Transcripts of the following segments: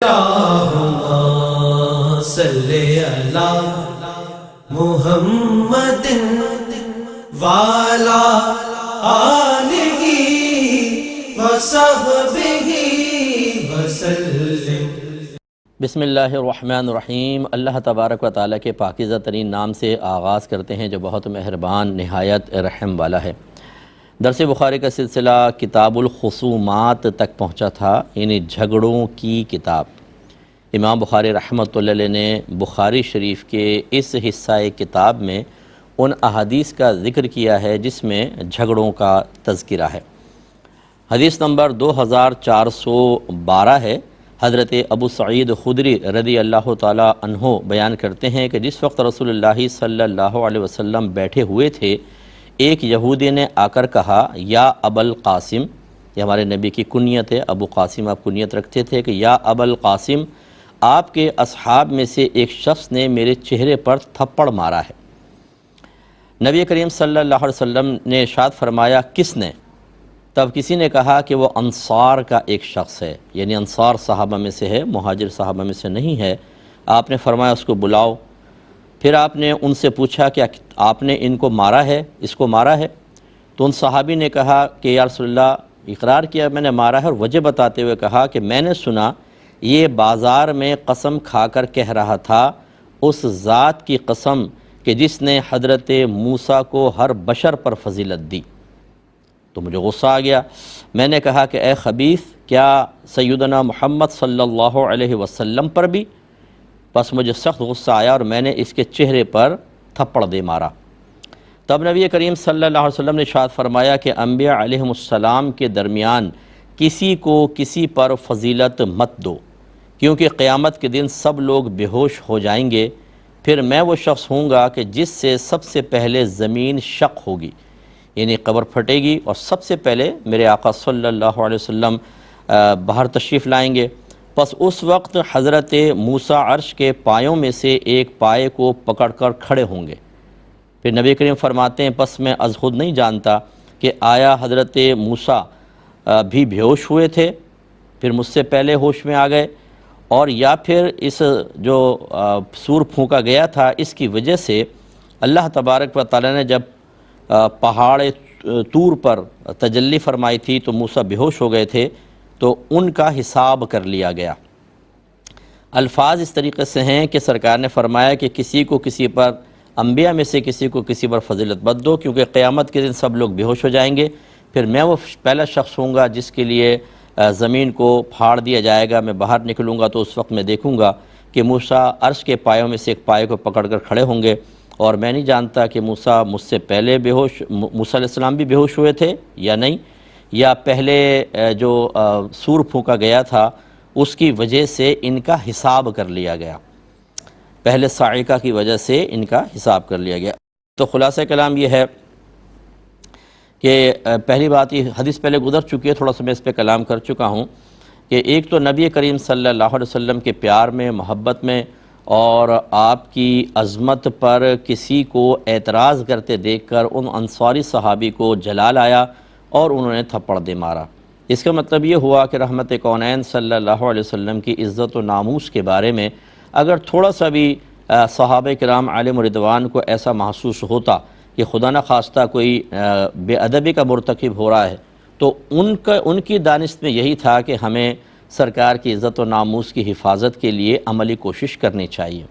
اللہم صلی علی محمد وعلی آلہ وصحبہ وسلم۔ بسم اللہ الرحمن الرحیم۔ اللہ تبارک و تعالیٰ کے پاکیزہ ترین نام سے آغاز کرتے ہیں جو بہت مہربان نہایت رحم والا ہے۔ درس بخاری کا سلسلہ کتاب الخصومات تک پہنچا تھا، یعنی جھگڑوں کی کتاب۔ امام بخاری رحمۃ اللہ علیہ نے بخاری شریف کے اس حصہ کتاب میں ان احادیث کا ذکر کیا ہے جس میں جھگڑوں کا تذکرہ ہے۔ حدیث نمبر 2412 ہے۔ حضرت ابو سعید خدری رضی اللہ تعالیٰ عنہ بیان کرتے ہیں کہ جس وقت رسول اللہ صلی اللہ علیہ وسلم بیٹھے ہوئے تھے، ایک یہودی نے آ کر کہا، یا ابا القاسم، یہ ہمارے نبی کی کنیت ہے، ابو قاسم آپ کنیت رکھتے تھے، کہ یا ابا القاسم، آپ کے اصحاب میں سے ایک شخص نے میرے چہرے پر تھپڑ مارا ہے۔ نبی کریم صلی اللہ علیہ وسلم نے ارشاد فرمایا، کس نے؟ تب کسی نے کہا کہ وہ انصار کا ایک شخص ہے، یعنی انصار صحابہ میں سے ہے، مہاجر صحابہ میں سے نہیں ہے۔ آپ نے فرمایا اس کو بلاؤ۔ پھر آپ نے ان سے پوچھا کہ آپ نے ان کو مارا ہے، اس کو مارا ہے؟ تو ان صحابی نے کہا کہ یا رسول اللہ، اقرار کیا میں نے مارا ہے، اور وجہ بتاتے ہوئے کہا کہ میں نے سنا یہ بازار میں قسم کھا کر کہہ رہا تھا، اس ذات کی قسم کہ جس نے حضرت موسیٰ کو ہر بشر پر فضیلت دی۔ تو مجھے غصہ آ گیا۔ میں نے کہا کہ اے خبیث، کیا سیدنا محمد صلی اللہ علیہ وسلم پر بھی؟ بس مجھے سخت غصہ آیا اور میں نے اس کے چہرے پر تھپڑ دے مارا۔ تب نبی کریم صلی اللہ علیہ وسلم نے ارشاد فرمایا کہ انبیاء علیہم السلام کے درمیان کسی کو کسی پر فضیلت مت دو، کیونکہ قیامت کے دن سب لوگ بے ہوش ہو جائیں گے، پھر میں وہ شخص ہوں گا کہ جس سے سب سے پہلے زمین شق ہوگی، یعنی قبر پھٹے گی، اور سب سے پہلے میرے آقا صلی اللہ علیہ وسلم باہر تشریف لائیں گے۔ پس اس وقت حضرت موسیٰ عرش کے پایوں میں سے ایک پائے کو پکڑ کر کھڑے ہوں گے۔ پھر نبی کریم فرماتے ہیں، پس میں از خود نہیں جانتا کہ آیا حضرت موسیٰ بھی بے ہوش ہوئے تھے، پھر مجھ سے پہلے ہوش میں آ گئے، اور یا پھر اس جو سور پھونکا گیا تھا اس کی وجہ سے اللہ تبارک و تعالیٰ نے جب پہاڑ طور پر تجلی فرمائی تھی تو موسیٰ بے ہوش ہو گئے تھے، تو ان کا حساب کر لیا گیا۔ الفاظ اس طریقے سے ہیں کہ سرکار نے فرمایا کہ کسی کو کسی پر، انبیاء میں سے کسی کو کسی پر فضیلت مت دو، کیونکہ قیامت کے دن سب لوگ بے ہوش ہو جائیں گے، پھر میں وہ پہلا شخص ہوں گا جس کے لیے زمین کو پھاڑ دیا جائے گا۔ میں باہر نکلوں گا تو اس وقت میں دیکھوں گا کہ موسیٰ عرش کے پایوں میں سے ایک پائے کو پکڑ کر کھڑے ہوں گے، اور میں نہیں جانتا کہ موسیٰ مجھ سے پہلے موسیٰ علیہ السلام بھی بے ہوش ہوئے تھے یا نہیں، یا پہلے جو سور پھونکا گیا تھا اس کی وجہ سے ان کا حساب کر لیا گیا، پہلے صاعقہ کی وجہ سے ان کا حساب کر لیا گیا۔ تو خلاصہ کلام یہ ہے کہ پہلی بات، یہ حدیث پہلے گزر چکی ہے، تھوڑا سا میں اس پہ کلام کر چکا ہوں، کہ ایک تو نبی کریم صلی اللہ علیہ وسلم کے پیار میں، محبت میں، اور آپ کی عظمت پر کسی کو اعتراض کرتے دیکھ کر ان انصاری صحابی کو جلال آیا اور انہوں نے تھپڑ دے مارا۔ اس کا مطلب یہ ہوا کہ رحمت کونین صلی اللہ علیہ وسلم کی عزت و ناموس کے بارے میں اگر تھوڑا سا بھی صحابہ کرام علیہم رضوان کو ایسا محسوس ہوتا کہ خدا نخواستہ کوئی بے ادبی کا مرتکب ہو رہا ہے، تو ان کی دانست میں یہی تھا کہ ہمیں سرکار کی عزت و ناموس کی حفاظت کے لیے عملی کوشش کرنی چاہیے۔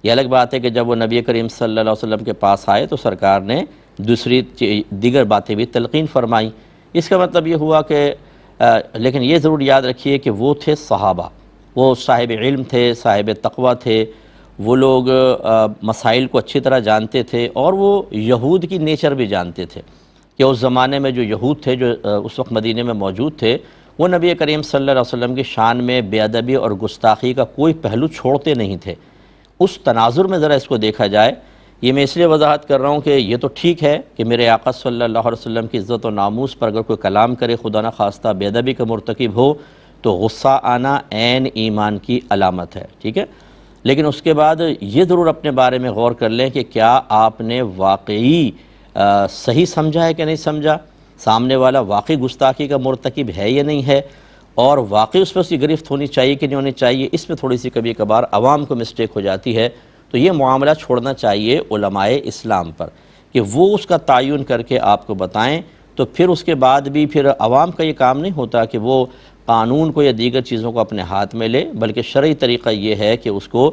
یہ الگ بات ہے کہ جب وہ نبی کریم صلی اللہ علیہ وسلم کے پاس آئے تو سرکار نے دیگر باتیں بھی تلقین فرمائیں۔ اس کا مطلب یہ ہوا کہ لیکن یہ ضرور یاد رکھیے کہ وہ تھے صحابہ، وہ صاحب علم تھے، صاحب تقوی تھے، وہ لوگ مسائل کو اچھی طرح جانتے تھے، اور وہ یہود کی نیچر بھی جانتے تھے کہ اس زمانے میں جو یہود تھے جو اس وقت مدینے میں موجود تھے، وہ نبی کریم صلی اللہ علیہ وسلم کی شان میں بے ادبی اور گستاخی کا کوئی پہلو چھوڑتے نہیں تھے۔ اس تناظر میں ذرا اس کو دیکھا جائے، یہ میں اس لیے وضاحت کر رہا ہوں کہ یہ تو ٹھیک ہے کہ میرے آقا صلی اللہ علیہ وسلم کی عزت و ناموس پر اگر کوئی کلام کرے، خدا نخواستہ بے ادبی کا مرتکب ہو، تو غصہ آنا عین ایمان کی علامت ہے، ٹھیک ہے، لیکن اس کے بعد یہ ضرور اپنے بارے میں غور کر لیں کہ کیا آپ نے واقعی صحیح سمجھا ہے کہ نہیں سمجھا، سامنے والا واقعی گستاخی کا مرتکب ہے یا نہیں ہے، اور واقعی اس پر اس کی گرفت ہونی چاہیے کہ نہیں ہونی چاہیے، اس میں تھوڑی سی کبھی کبھار عوام کو مسٹیک ہو جاتی ہے، تو یہ معاملہ چھوڑنا چاہیے علماء اسلام پر کہ وہ اس کا تعین کر کے آپ کو بتائیں، تو پھر اس کے بعد بھی پھر عوام کا یہ کام نہیں ہوتا کہ وہ قانون کو یا دیگر چیزوں کو اپنے ہاتھ میں لے، بلکہ شرعی طریقہ یہ ہے کہ اس کو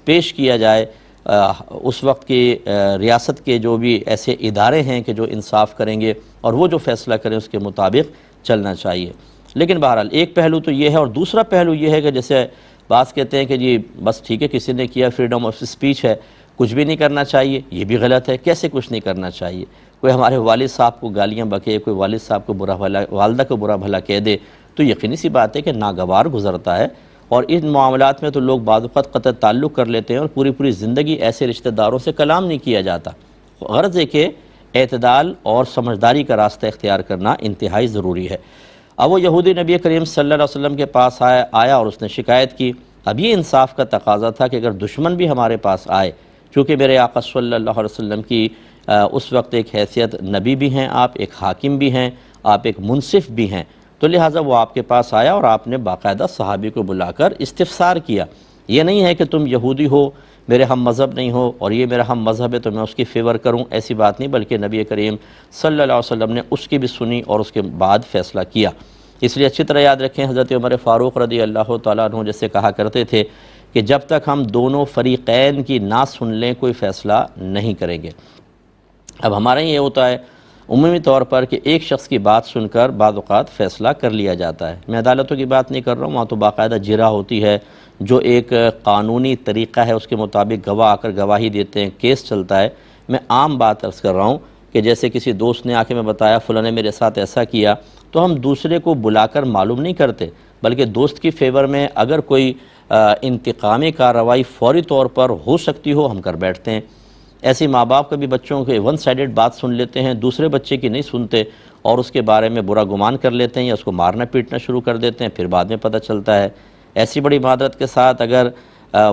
پیش کیا جائے اس وقت کی ریاست کے جو بھی ایسے ادارے ہیں کہ جو انصاف کریں گے، اور وہ جو فیصلہ کریں اس کے مطابق چلنا چاہیے۔ لیکن بہرحال ایک پہلو تو یہ ہے، اور دوسرا پہلو یہ ہے کہ جیسے بعض کہتے ہیں کہ جی بس ٹھیک ہے کسی نے کیا، فریڈم آف اسپیچ ہے، کچھ بھی نہیں کرنا چاہیے، یہ بھی غلط ہے۔ کیسے کچھ نہیں کرنا چاہیے؟ کوئی ہمارے والد صاحب کو گالیاں بکے، کوئی والد صاحب کو برا بھلا، والدہ کو برا بھلا کہہ دے، تو یقینی سی بات ہے کہ ناگوار گزرتا ہے، اور ان معاملات میں تو لوگ بعض اوقات قطع تعلق کر لیتے ہیں، اور پوری پوری زندگی ایسے رشتہ داروں سے کلام نہیں کیا جاتا۔ غرض ہے کہ اعتدال اور سمجھداری کا راستہ اختیار کرنا انتہائی ضروری ہے۔ اب وہ یہودی نبی کریم صلی اللہ علیہ وسلم کے پاس آیا اور اس نے شکایت کی۔ اب یہ انصاف کا تقاضا تھا کہ اگر دشمن بھی ہمارے پاس آئے، چونکہ میرے آقا صلی اللہ علیہ وسلم کی اس وقت ایک حیثیت نبی بھی ہیں آپ، ایک حاکم بھی ہیں آپ، ایک منصف بھی ہیں، تو لہٰذا وہ آپ کے پاس آیا اور آپ نے باقاعدہ صحابی کو بلا کر استفسار کیا۔ یہ نہیں ہے کہ تم یہودی ہو، میرے ہم مذہب نہیں ہو، اور یہ میرا ہم مذہب ہے تو میں اس کی فیور کروں، ایسی بات نہیں، بلکہ نبی کریم صلی اللہ علیہ وسلم نے اس کی بھی سنی اور اس کے بعد فیصلہ کیا۔ اس لیے اچھی طرح یاد رکھیں، حضرت عمر فاروق رضی اللہ تعالیٰ عنہ جیسے کہا کرتے تھے کہ جب تک ہم دونوں فریقین کی نہ سن لیں کوئی فیصلہ نہیں کریں گے۔ اب ہمارا یہ ہوتا ہے عمومی طور پر کہ ایک شخص کی بات سن کر بعض اوقات فیصلہ کر لیا جاتا ہے۔ میں عدالتوں کی بات نہیں کر رہا ہوں، وہاں تو باقاعدہ جرا ہوتی ہے، جو ایک قانونی طریقہ ہے اس کے مطابق گواہ آ کر گواہی دیتے ہیں، کیس چلتا ہے۔ میں عام بات عرض کر رہا ہوں کہ جیسے کسی دوست نے آ کے میں بتایا فلاں نے میرے ساتھ ایسا کیا، تو ہم دوسرے کو بلا کر معلوم نہیں کرتے، بلکہ دوست کی فیور میں اگر کوئی انتقامی کارروائی فوری طور پر ہو سکتی ہو ہم کر بیٹھتے ہیں۔ ایسی ماں باپ کبھی بچوں کے ون سائیڈڈ بات سن لیتے ہیں، دوسرے بچے کی نہیں سنتے، اور اس کے بارے میں برا گمان کر لیتے ہیں یا اس کو مارنا پیٹنا شروع کر دیتے ہیں، پھر بعد میں پتہ چلتا ہے۔ ایسی بڑی معذرت کے ساتھ اگر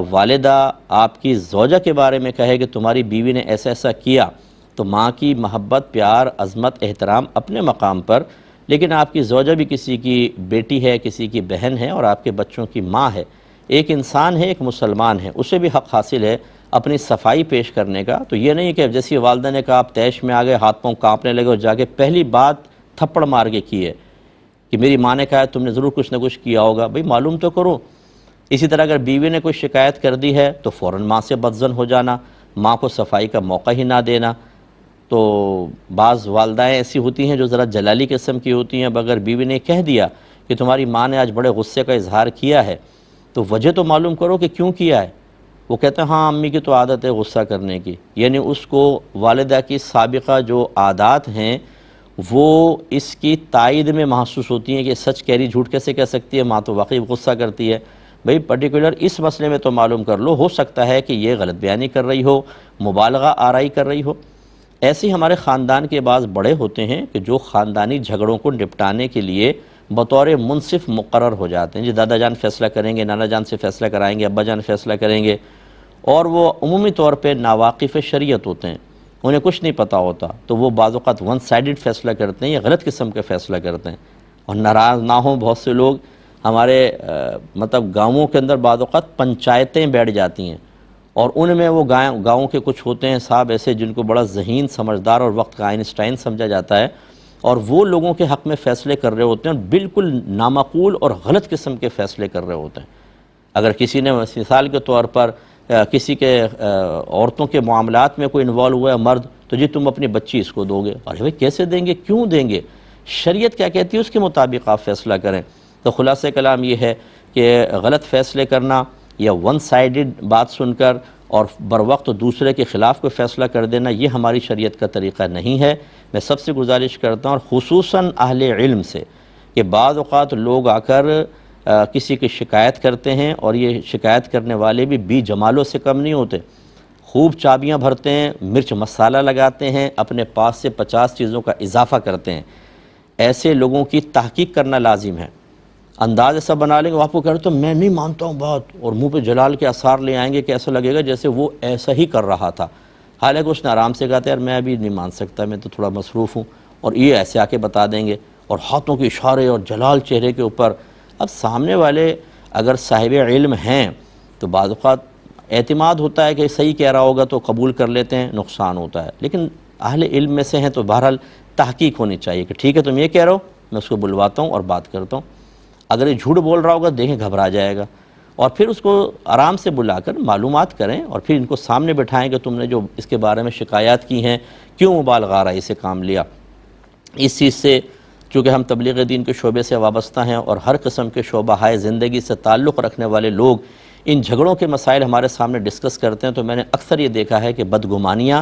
والدہ آپ کی زوجہ کے بارے میں کہے کہ تمہاری بیوی نے ایسا ایسا کیا، تو ماں کی محبت، پیار، عظمت، احترام اپنے مقام پر، لیکن آپ کی زوجہ بھی کسی کی بیٹی ہے، کسی کی بہن ہے، اور آپ کے بچوں کی ماں ہے، ایک انسان ہے، ایک مسلمان ہے، اسے بھی حق حاصل ہے اپنی صفائی پیش کرنے کا۔ تو یہ نہیں کہ جیسی والدہ نے کہا آپ تیش میں آ گئے، ہاتھ پاؤں کانپنے لگے اور جا کے پہلی بات تھپڑ مار کے کی ہے کہ میری ماں نے کہا تم نے ضرور کچھ نہ کچھ کیا ہوگا، بھئی معلوم تو کرو۔ اسی طرح اگر بیوی نے کوئی شکایت کر دی ہے تو فوراً ماں سے بدظن ہو جانا، ماں کو صفائی کا موقع ہی نہ دینا۔ تو بعض والدائیں ایسی ہوتی ہیں جو ذرا جلالی قسم کی ہوتی ہیں، اب اگر بیوی نے کہہ دیا کہ تمہاری ماں نے آج بڑے غصے کا اظہار کیا ہے، تو وجہ تو معلوم کرو کہ کیوں کیا ہے۔ وہ کہتے ہیں ہاں امی کی تو عادت ہے غصہ کرنے کی، یعنی اس کو والدہ کی سابقہ جو عادات ہیں وہ اس کی تائید میں محسوس ہوتی ہیں کہ سچ کہہ رہی، جھوٹ کیسے کہہ سکتی ہے، ماں تو واقعی غصہ کرتی ہے۔ بھئی پرٹیکولر اس مسئلے میں تو معلوم کر لو، ہو سکتا ہے کہ یہ غلط بیانی کر رہی ہو، مبالغہ آرائی کر رہی ہو۔ ایسے ہی ہمارے خاندان کے بعض بڑے ہوتے ہیں کہ جو خاندانی جھگڑوں کو نپٹانے کے لیے بطور منصف مقرر ہو جاتے ہیں، جی دادا جان فیصلہ کریں گے، نانا جان سے فیصلہ کرائیں گے، ابا جان فیصلہ کریں گے، اور وہ عمومی طور پہ ناواقف شریعت ہوتے ہیں، انہیں کچھ نہیں پتہ ہوتا، تو وہ بعض اوقات ون سائیڈڈ فیصلہ کرتے ہیں یا غلط قسم کا فیصلہ کرتے ہیں۔ اور ناراض نہ ہوں بہت سے لوگ، ہمارے مطلب گاؤں کے اندر بعض اوقات پنچایتیں بیٹھ جاتی ہیں، اور ان میں وہ گاؤں کے کچھ ہوتے ہیں صاحب ایسے جن کو بڑا ذہین، سمجھدار اور وقت کا آئنسٹائن سمجھا جاتا ہے، اور وہ لوگوں کے حق میں فیصلے کر رہے ہوتے ہیں، اور بالکل نامعقول اور غلط قسم کے فیصلے کر رہے ہوتے ہیں۔ اگر کسی نے مثال کے طور پر کسی کے عورتوں کے معاملات میں کوئی انوالو ہوا ہے مرد، تو جی تم اپنی بچی اس کو دو گے، ارے بھائی کیسے دیں گے، کیوں دیں گے، شریعت کیا کہتی ہے اس کے مطابق آپ فیصلہ کریں۔ تو خلاصہ کلام یہ ہے کہ غلط فیصلے کرنا یا ون سائیڈڈ بات سن کر اور بروقت دوسرے کے خلاف کوئی فیصلہ کر دینا، یہ ہماری شریعت کا طریقہ نہیں ہے۔ میں سب سے گزارش کرتا ہوں، اور خصوصاً اہل علم سے، کہ بعض اوقات لوگ آ کر کسی کی شکایت کرتے ہیں، اور یہ شکایت کرنے والے بھی بی جمالوں سے کم نہیں ہوتے، خوب چابیاں بھرتے ہیں، مرچ مسالہ لگاتے ہیں، اپنے پاس سے 50 چیزوں کا اضافہ کرتے ہیں۔ ایسے لوگوں کی تحقیق کرنا لازم ہے۔ انداز ایسا بنا لیں گے، وہ آپ کو کہہ رہے تو میں نہیں مانتا ہوں بات، اور منہ پہ جلال کے آثار لے آئیں گے کہ ایسا لگے گا جیسے وہ ایسا ہی کر رہا تھا، حالانکہ اس نے آرام سے کہا تھا یار میں ابھی نہیں مان سکتا، میں تو تھوڑا مصروف ہوں، اور یہ ایسے آ کے بتا دیں گے، اور ہاتھوں کے اشارے اور جلال چہرے کے اوپر۔ اب سامنے والے اگر صاحب علم ہیں تو بعض اوقات اعتماد ہوتا ہے کہ صحیح کہہ رہا ہوگا تو قبول کر لیتے ہیں، نقصان ہوتا ہے، لیکن اہل علم میں سے ہیں تو بہرحال تحقیق ہونی چاہیے کہ ٹھیک ہے تم یہ کہہ رہے ہو، میں اس کو بلواتا ہوں اور بات کرتا ہوں۔ اگر یہ جھوٹ بول رہا ہوگا دیکھیں گھبرا جائے گا، اور پھر اس کو آرام سے بلا کر معلومات کریں، اور پھر ان کو سامنے بٹھائیں کہ تم نے جو اس کے بارے میں شکایات کی ہیں کیوں مبالغہ آرائی سے کام لیا۔ اس چیز سے چونکہ ہم تبلیغ دین کے شعبے سے وابستہ ہیں اور ہر قسم کے شعبہ زندگی سے تعلق رکھنے والے لوگ ان جھگڑوں کے مسائل ہمارے سامنے ڈسکس کرتے ہیں، تو میں نے اکثر یہ دیکھا ہے کہ بدگمانیاں،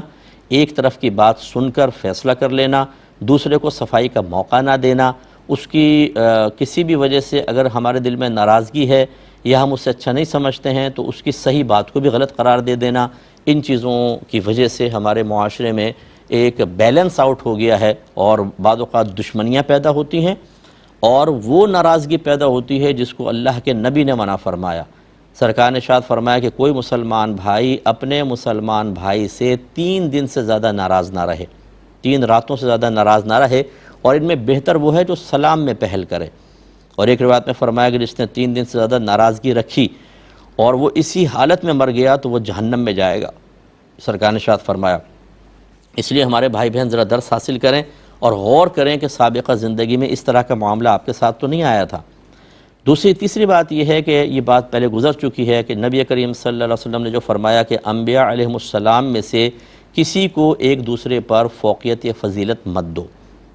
ایک طرف کی بات سن کر فیصلہ کر لینا، دوسرے کو صفائی کا موقع نہ دینا، اس کی کسی بھی وجہ سے اگر ہمارے دل میں ناراضگی ہے یا ہم اسے اچھا نہیں سمجھتے ہیں تو اس کی صحیح بات کو بھی غلط قرار دے دینا، ان چیزوں کی وجہ سے ہمارے معاشرے میں ایک بیلنس آؤٹ ہو گیا ہے، اور بعض اوقات دشمنیاں پیدا ہوتی ہیں، اور وہ ناراضگی پیدا ہوتی ہے جس کو اللہ کے نبی نے منع فرمایا۔ سرکار نے ارشاد فرمایا کہ کوئی مسلمان بھائی اپنے مسلمان بھائی سے 3 دن سے زیادہ ناراض نہ رہے، 3 راتوں سے زیادہ ناراض نہ رہے، اور ان میں بہتر وہ ہے جو سلام میں پہل کرے۔ اور ایک روایت میں فرمایا کہ جس نے 3 دن سے زیادہ ناراضگی رکھی اور وہ اسی حالت میں مر گیا تو وہ جہنم میں جائے گا، سرکار نے ارشاد فرمایا۔ اس لیے ہمارے بھائی بہن ذرا درس حاصل کریں اور غور کریں کہ سابقہ زندگی میں اس طرح کا معاملہ آپ کے ساتھ تو نہیں آیا تھا۔ تیسری بات یہ ہے کہ یہ بات پہلے گزر چکی ہے کہ نبی کریم صلی اللہ علیہ وسلم نے جو فرمایا کہ انبیاء علیہم السلام میں سے کسی کو ایک دوسرے پر فوقیت یا فضیلت مت دو۔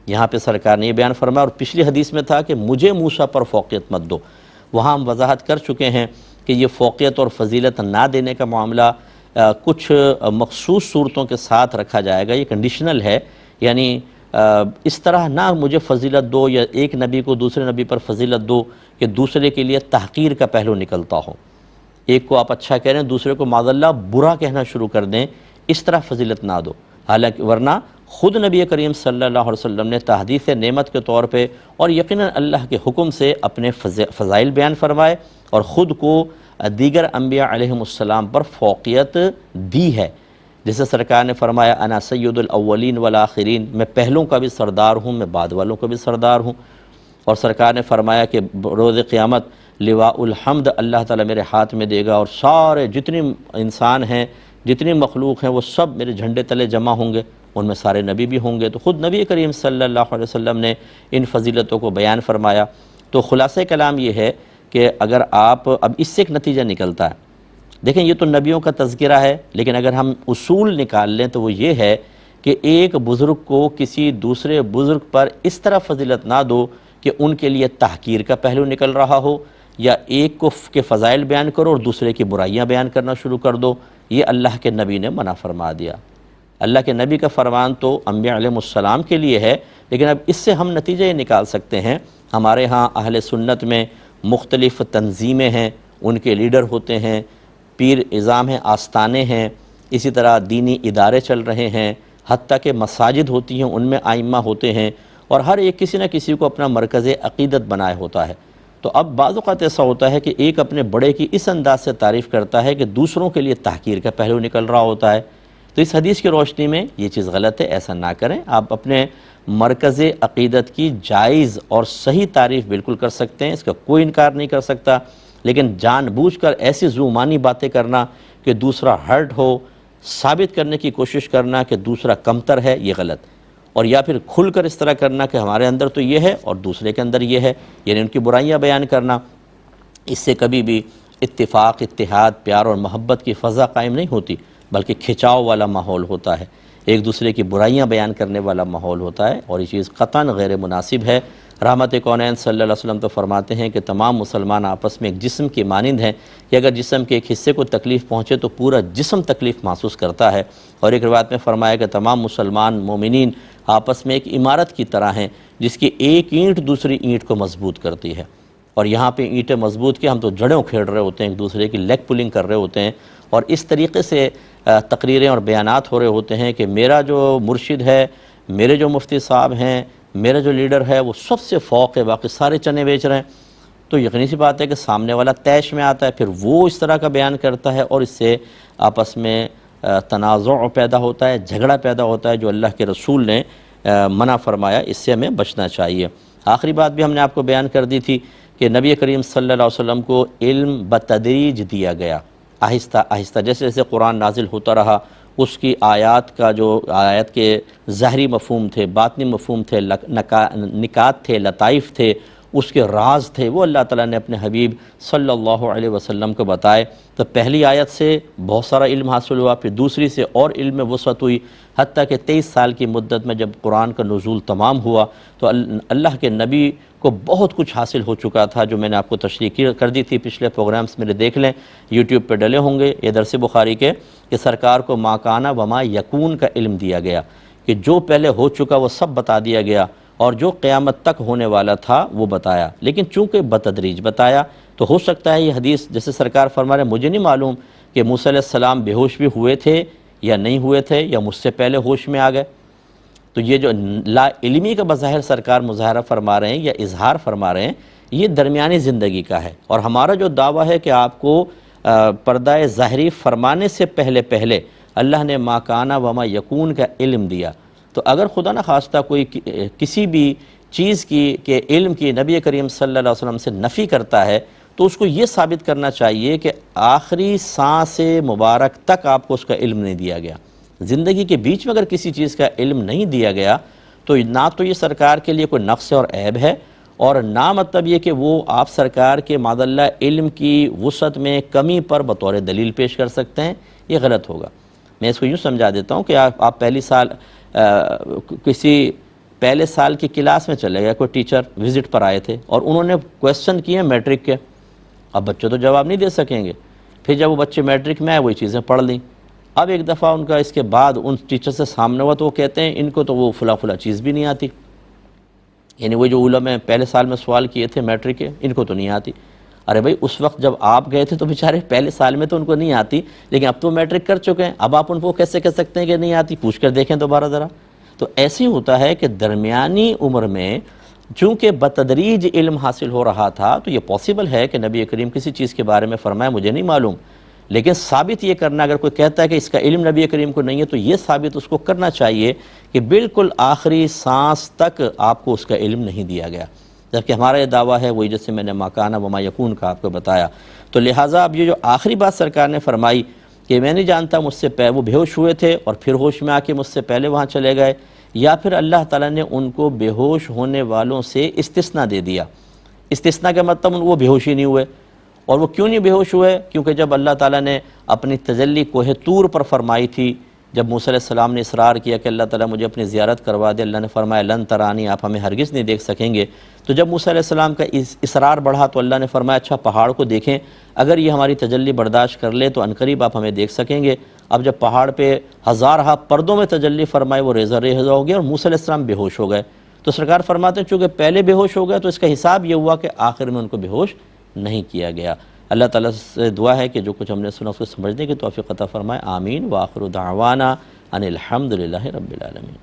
یہاں پہ سرکار نے یہ بیان فرمایا، اور پچھلی حدیث میں تھا کہ مجھے موسیٰ پر فوقیت مت دو۔ وہاں ہم وضاحت کر چکے ہیں کہ یہ فوقیت اور فضیلت نہ دینے کا معاملہ کچھ مخصوص صورتوں کے ساتھ رکھا جائے گا، یہ کنڈیشنل ہے، یعنی اس طرح نہ مجھے فضیلت دو یا ایک نبی کو دوسرے نبی پر فضیلت دو کہ دوسرے کے لیے تحقیر کا پہلو نکلتا ہو، ایک کو آپ اچھا کہہ رہے ہیں دوسرے کو معاذ اللہ برا کہنا شروع کر دیں، اس طرح فضیلت نہ دو۔ حالانکہ ورنہ خود نبی کریم صلی اللہ علیہ وسلم نے تحدیث نعمت کے طور پہ اور یقیناً اللہ کے حکم سے اپنے فضائل بیان فرمائے اور خود کو دیگر انبیاء علیہم السلام پر فوقیت دی ہے، جیسے سرکار نے فرمایا انا سید الاولین والآخرین، میں پہلوں کا بھی سردار ہوں، میں بعد والوں کا بھی سردار ہوں۔ اور سرکار نے فرمایا کہ روز قیامت لواء الحمد اللہ تعالیٰ میرے ہاتھ میں دے گا، اور سارے جتنی انسان ہیں، جتنی مخلوق ہیں، وہ سب میرے جھنڈے تلے جمع ہوں گے، ان میں سارے نبی بھی ہوں گے۔ تو خود نبی کریم صلی اللہ علیہ وسلم نے ان فضیلتوں کو بیان فرمایا۔ تو خلاصہ کلام یہ ہے کہ اگر آپ اب اس سے ایک نتیجہ نکلتا ہے، دیکھیں یہ تو نبیوں کا تذکرہ ہے، لیکن اگر ہم اصول نکال لیں تو وہ یہ ہے کہ ایک بزرگ کو کسی دوسرے بزرگ پر اس طرح فضیلت نہ دو کہ ان کے لیے تحقیر کا پہلو نکل رہا ہو، یا ایک کو کے فضائل بیان کرو اور دوسرے کی برائیاں بیان کرنا شروع کر دو، یہ اللہ کے نبی نے منع فرما دیا۔ اللہ کے نبی کا فرمان تو انبیاء علیہ السلام کے لیے ہے، لیکن اب اس سے ہم نتیجہ یہ نکال سکتے ہیں، ہمارے ہاں اہل سنت میں مختلف تنظیمیں ہیں، ان کے لیڈر ہوتے ہیں، پیر اعظام ہیں، آستانے ہیں، اسی طرح دینی ادارے چل رہے ہیں، حتیٰ کہ مساجد ہوتی ہیں ان میں ائمہ ہوتے ہیں، اور ہر ایک کسی نہ کسی کو اپنا مرکز عقیدت بنائے ہوتا ہے۔ تو اب بعض اوقات ایسا ہوتا ہے کہ ایک اپنے بڑے کی اس انداز سے تعریف کرتا ہے کہ دوسروں کے لیے تحقیر کا پہلو نکل رہا ہوتا ہے۔ تو اس حدیث کی روشنی میں یہ چیز غلط ہے، ایسا نہ کریں۔ آپ اپنے مرکز عقیدت کی جائز اور صحیح تعریف بالکل کر سکتے ہیں، اس کا کوئی انکار نہیں کر سکتا، لیکن جان بوجھ کر ایسی ذومانی باتیں کرنا کہ دوسرا ہرٹ ہو، ثابت کرنے کی کوشش کرنا کہ دوسرا کمتر ہے، یہ غلط۔ اور یا پھر کھل کر اس طرح کرنا کہ ہمارے اندر تو یہ ہے اور دوسرے کے اندر یہ ہے، یعنی ان کی برائیاں بیان کرنا، اس سے کبھی بھی اتفاق، اتحاد، پیار اور محبت کی فضا قائم نہیں ہوتی، بلکہ کھچاؤ والا ماحول ہوتا ہے، ایک دوسرے کی برائیاں بیان کرنے والا ماحول ہوتا ہے، اور یہ چیز قطعاً غیر مناسب ہے۔ رحمت کونین صلی اللہ علیہ وسلم تو فرماتے ہیں کہ تمام مسلمان آپس میں ایک جسم کی مانند ہیں کہ اگر جسم کے ایک حصے کو تکلیف پہنچے تو پورا جسم تکلیف محسوس کرتا ہے۔ اور ایک روایت میں فرمایا کہ تمام مسلمان مومنین آپس میں ایک عمارت کی طرح ہیں جس کی ایک اینٹ دوسری اینٹ کو مضبوط کرتی ہے، اور یہاں پہ اینٹیں مضبوط کی ہم تو جڑوں کھیڑ رہے ہوتے ہیں، ایک دوسرے کی لیگ پولنگ کر رہے ہوتے ہیں، اور اس طریقے سے تقریریں اور بیانات ہو رہے ہوتے ہیں کہ میرا جو مرشد ہے، میرے جو مفتی صاحب ہیں، میرا جو لیڈر ہے وہ سب سے فوق ہے، باقی سارے چنے بیچ رہے ہیں۔ تو یقینی سی بات ہے کہ سامنے والا طیش میں آتا ہے، پھر وہ اس طرح کا بیان کرتا ہے، اور اس سے آپس میں تنازع پیدا ہوتا ہے، جھگڑا پیدا ہوتا ہے، جو اللہ کے رسول نے منع فرمایا، اس سے ہمیں بچنا چاہیے۔ آخری بات بھی ہم نے آپ کو بیان کر دی تھی کہ نبی کریم صلی اللہ علیہ وسلم کو علم بتدریج دیا گیا، آہستہ آہستہ، جیسے جیسے قرآن نازل ہوتا رہا، اس کی آیات کا جو آیات کے ظاہری مفہوم تھے، باطنی مفہوم تھے، نکات تھے، لطائف تھے، اس کے راز تھے، وہ اللہ تعالیٰ نے اپنے حبیب صلی اللہ علیہ وسلم کو بتائے۔ تو پہلی آیت سے بہت سارا علم حاصل ہوا، پھر دوسری سے اور علم میں وسعت ہوئی، حتیٰ کہ 23 سال کی مدت میں جب قرآن کا نزول تمام ہوا تو اللہ کے نبی کو بہت کچھ حاصل ہو چکا تھا، جو میں نے آپ کو تشریح کر دی تھی، پچھلے پروگرامز میرے دیکھ لیں، یوٹیوب پہ ڈلے ہوں گے، یہ درس بخاری کے، کہ سرکار کو ما کانا وما یکون کا علم دیا گیا، کہ جو پہلے ہو چکا وہ سب بتا دیا گیا، اور جو قیامت تک ہونے والا تھا وہ بتایا، لیکن چونکہ بتدریج بتایا تو ہو سکتا ہے یہ حدیث جیسے سرکار فرما رہے ہیں، مجھے نہیں معلوم کہ موسیٰ علیہ السلام بے ہوش بھی ہوئے تھے یا نہیں ہوئے تھے، یا مجھ سے پہلے ہوش میں آ گئے۔ تو یہ جو لا علمی کا بظاہر سرکار مظاہرہ فرما رہے ہیں یا اظہار فرما رہے ہیں، یہ درمیانی زندگی کا ہے، اور ہمارا جو دعویٰ ہے کہ آپ کو پردہ ظاہری فرمانے سے پہلے اللہ نے ما کانا وما یکون کا علم دیا۔ تو اگر خدا نخواستہ کوئی کسی بھی چیز کی کہ علم کی نبی کریم صلی اللہ علیہ وسلم سے نفی کرتا ہے تو اس کو یہ ثابت کرنا چاہیے کہ آخری سانس مبارک تک آپ کو اس کا علم نہیں دیا گیا۔ زندگی کے بیچ میں اگر کسی چیز کا علم نہیں دیا گیا تو نہ تو یہ سرکار کے لیے کوئی نقص اور عیب ہے، اور نہ مطلب یہ کہ وہ آپ سرکار کے معاذ اللہ علم کی وسعت میں کمی پر بطور دلیل پیش کر سکتے ہیں، یہ غلط ہوگا۔ میں اس کو یوں سمجھا دیتا ہوں کہ آپ کسی پہلے سال کی کلاس میں چلے گئے، کوئی ٹیچر وزٹ پر آئے تھے اور انہوں نے کویسچن کیے میٹرک کے، اب بچے تو جواب نہیں دے سکیں گے، پھر جب وہ بچے میٹرک میں آئے وہی چیزیں پڑھ لیں، اب ایک دفعہ ان کا اس کے بعد ان ٹیچر سے سامنے ہوا تو وہ کہتے ہیں ان کو تو وہ فلاں چیز بھی نہیں آتی، یعنی وہ جو علماء پہلے سال میں سوال کیے تھے میٹرک کے، ان کو تو نہیں آتی۔ ارے بھائی اس وقت جب آپ گئے تھے تو بیچارے پہلے سال میں تو ان کو نہیں آتی، لیکن اب تو میٹرک کر چکے ہیں، اب آپ ان کو کیسے کہہ سکتے ہیں کہ نہیں آتی؟ پوچھ کر دیکھیں دوبارہ ذرا۔ تو ایسے ہی ہوتا ہے کہ درمیانی عمر میں چونکہ بتدریج علم حاصل ہو رہا تھا تو یہ پاسبل ہے کہ نبی کریم کسی چیز کے بارے میں فرمائے مجھے نہیں معلوم، لیکن ثابت یہ کرنا، اگر کوئی کہتا ہے کہ اس کا علم نبی کریم کو نہیں ہے تو یہ ثابت اس کو کرنا چاہیے کہ بالکل آخری سانس تک آپ کو اس کا علم نہیں دیا گیا، جبکہ ہمارا یہ دعویٰ ہے وہی جیسے میں نے ما کانا وما یکون کا آپ کو بتایا۔ تو لہٰذا اب یہ جو آخری بات سرکار نے فرمائی کہ میں نہیں جانتا مجھ سے وہ بے ہوش ہوئے تھے اور پھر ہوش میں آ کے مجھ سے پہلے وہاں چلے گئے، یا پھر اللہ تعالیٰ نے ان کو بے ہوش ہونے والوں سے استثناء دے دیا۔ استثناء کا مطلب وہ بے ہوش ہی نہیں ہوئے، اور وہ کیوں نہیں بے ہوش ہوئے؟ کیونکہ جب اللہ تعالیٰ نے اپنی تجلی کوہ طور پر فرمائی تھی، جب موسیٰ علیہ السلام نے اصرار کیا کہ اللہ تعالیٰ مجھے اپنی زیارت کروا دے، اللہ نے فرمایا لن ترانی، آپ ہمیں ہرگز نہیں دیکھ سکیں گے۔ تو جب موسیٰ علیہ السلام کا اصرار بڑھا تو اللہ نے فرمایا اچھا پہاڑ کو دیکھیں، اگر یہ ہماری تجلی برداشت کر لے تو عنقریب آپ ہمیں دیکھ سکیں گے۔ اب جب پہاڑ پہ ہزارہ پردوں میں تجلی فرمائے وہ ریزہ ریزہ ہو گیا اور موسیٰ علیہ السلام بے ہوش ہو گئے۔ تو سرکار فرماتے ہیں چونکہ پہلے بے ہوش ہو گئے تو اس کا حساب یہ ہوا کہ آخر میں ان کو بے ہوش نہیں کیا گیا۔ اللہ تعالیٰ سے دعا ہے کہ جو کچھ ہم نے سنا اس کو سمجھنے کی توفیق عطا فرمائے، آمین۔ وآخر دعوانا ان الحمد للہ رب العالمین۔